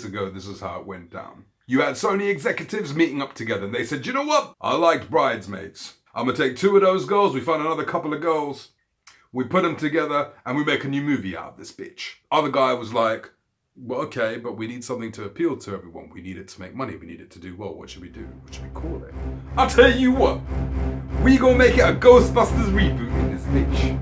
ago, this is how it went down. You had Sony executives meeting up together and they said, you know what? I liked Bridesmaids. I'm gonna take 2 of those girls, we find another couple of girls, we put them together and we make a new movie out of this bitch. Other guy was like, well, okay, but we need something to appeal to everyone. We need it to make money. We need it to do well. What should we do? What should we call it? I'll tell you what. We gonna make it a Ghostbusters reboot in this bitch.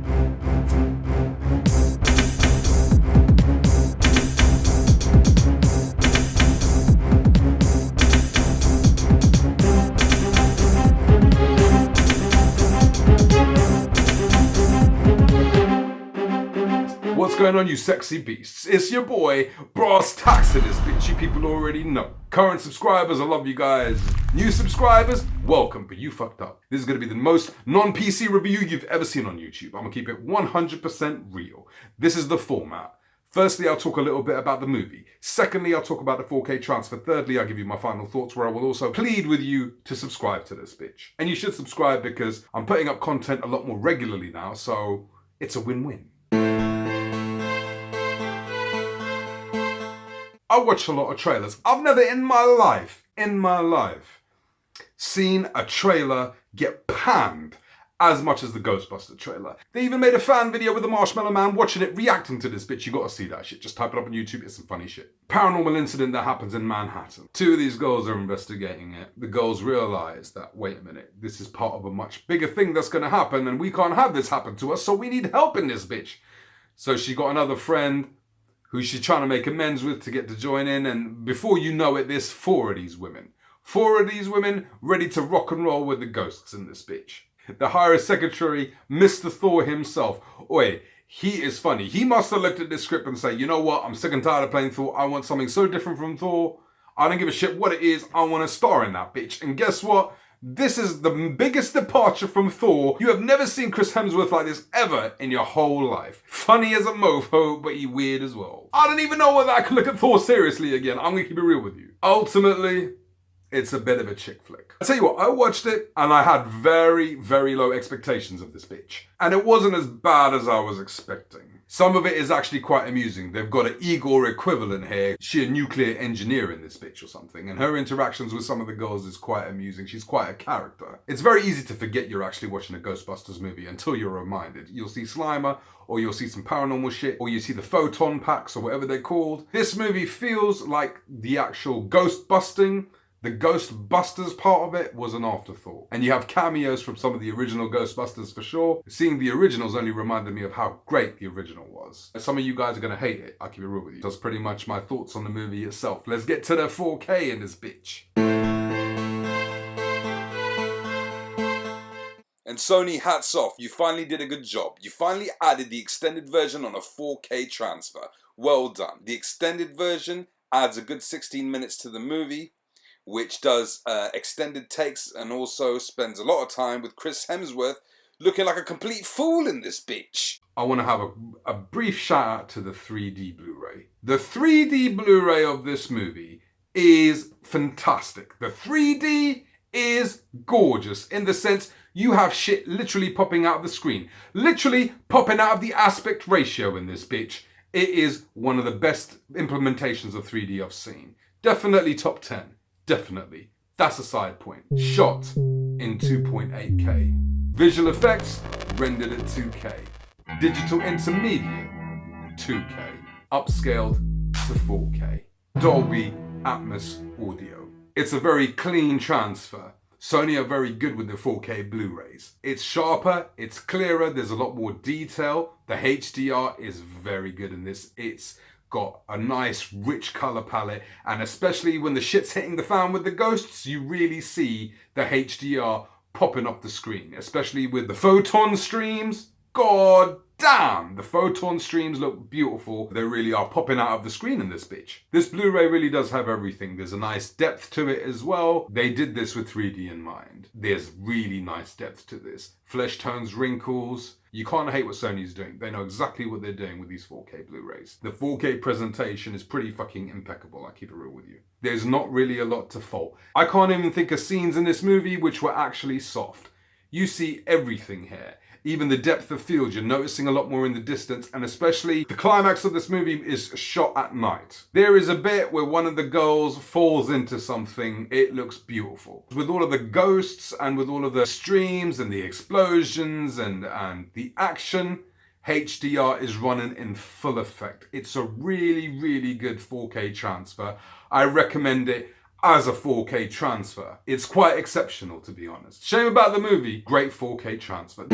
What's going on, you sexy beasts? It's your boy, Brass Tax in this bitch. You people already know. Current subscribers, I love you guys. New subscribers, welcome, but you fucked up. This is going to be the most non-PC review you've ever seen on YouTube. I'm going to keep it 100% real. This is the format. Firstly, I'll talk a little bit about the movie. Secondly, I'll talk about the 4K transfer. Thirdly, I'll give you my final thoughts where I will also plead with you to subscribe to this bitch. And you should subscribe because I'm putting up content a lot more regularly now, so it's a win-win. I watch a lot of trailers. I've never in my life, seen a trailer get panned as much as the Ghostbusters trailer. They even made a fan video with the Marshmallow Man watching it, reacting to this bitch. You gotta see that shit. Just type it up on YouTube, it's some funny shit. Paranormal incident that happens in Manhattan. 2 of these girls are investigating it. The girls realize that, wait a minute, this is part of a much bigger thing that's gonna happen and we can't have this happen to us, so we need help in this bitch. So she got another friend who she's trying to make amends with to get to join in, and before you know it, there's 4 of these women. 4 of these women ready to rock and roll with the ghosts in this bitch. The Higher Secretary, Mr. Thor himself, oi, he is funny. He must have looked at this script and say, you know what, I'm sick and tired of playing Thor, I want something so different from Thor, I don't give a shit what it is, I want to star in that bitch. And guess what? This is the biggest departure from Thor. You have never seen Chris Hemsworth like this ever in your whole life. Funny as a mofo, but he weird as well. I don't even know whether I can look at Thor seriously again. I'm gonna keep it real with you. Ultimately, it's a bit of a chick flick. I tell you what, I watched it and I had very, very low expectations of this bitch. And it wasn't as bad as I was expecting. Some of it is actually quite amusing. They've got an Igor equivalent here. She's a nuclear engineer in this bitch or something. And her interactions with some of the girls is quite amusing. She's quite a character. It's very easy to forget you're actually watching a Ghostbusters movie until you're reminded. You'll see Slimer, or you'll see some paranormal shit, or you see the photon packs or whatever they're called. This movie feels like the actual ghost busting. The Ghostbusters part of it was an afterthought. And you have cameos from some of the original Ghostbusters for sure. Seeing the originals only reminded me of how great the original was. Some of you guys are going to hate it, I'll keep it real with you. That's pretty much my thoughts on the movie itself. Let's get to the 4K in this bitch. And Sony, hats off, you finally did a good job. You finally added the extended version on a 4K transfer. Well done. The extended version adds a good 16 minutes to the movie, which does extended takes and also spends a lot of time with Chris Hemsworth looking like a complete fool in this bitch. I want to have a brief shout out to the 3D Blu-ray. The 3D Blu-ray of this movie is fantastic. The 3D is gorgeous in the sense you have shit literally popping out of the screen. Literally popping out of the aspect ratio in this bitch. It is one of the best implementations of 3D I've seen. Definitely top 10. Definitely. That's a side point. Shot in 2.8K. Visual effects rendered at 2K. Digital intermediate 2K. Upscaled to 4K. Dolby Atmos audio. It's a very clean transfer. Sony are very good with the 4K Blu-rays. It's sharper, it's clearer, there's a lot more detail. The HDR is very good in this. It's got a nice rich color palette, and especially when the shit's hitting the fan with the ghosts, you really see the HDR popping off the screen, especially with the photon streams. God damn, the photon streams look beautiful. They really are popping out of the screen in this bitch. This Blu-ray really does have everything. There's a nice depth to it as well. They did this with 3D in mind. There's really nice depth to this. Flesh tones, wrinkles. You can't hate what Sony's doing. They know exactly what they're doing with these 4K Blu-rays. The 4K presentation is pretty fucking impeccable, I keep it real with you. There's not really a lot to fault. I can't even think of scenes in this movie which were actually soft. You see everything here. Even the depth of field, you're noticing a lot more in the distance, and especially the climax of this movie is shot at night. There is a bit where one of the girls falls into something. It looks beautiful. With all of the ghosts and with all of the streams and the explosions and the action, HDR is running in full effect. It's a really, really good 4K transfer. I recommend it as a 4K transfer. It's quite exceptional, to be honest. Shame about the movie, great 4K transfer.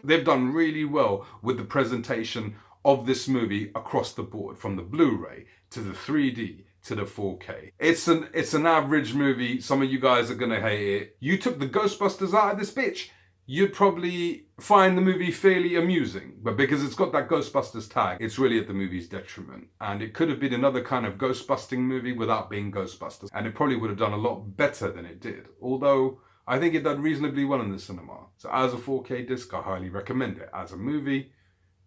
They've done really well with the presentation of this movie across the board, from the Blu-ray to the 3D to the 4K. It's an average movie. Some of you guys are gonna hate it. You took the Ghostbusters out of this bitch, you'd probably find the movie fairly amusing. But because it's got that Ghostbusters tag, it's really at the movie's detriment. And it could have been another kind of ghost-busting movie without being Ghostbusters. And it probably would have done a lot better than it did. Although, I think it did reasonably well in the cinema. So as a 4K disc, I highly recommend it. As a movie,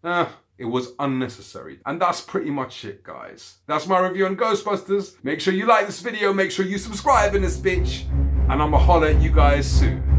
it was unnecessary. And that's pretty much it, guys. That's my review on Ghostbusters. Make sure you like this video, make sure you subscribe in this bitch. And I'ma holler at you guys soon.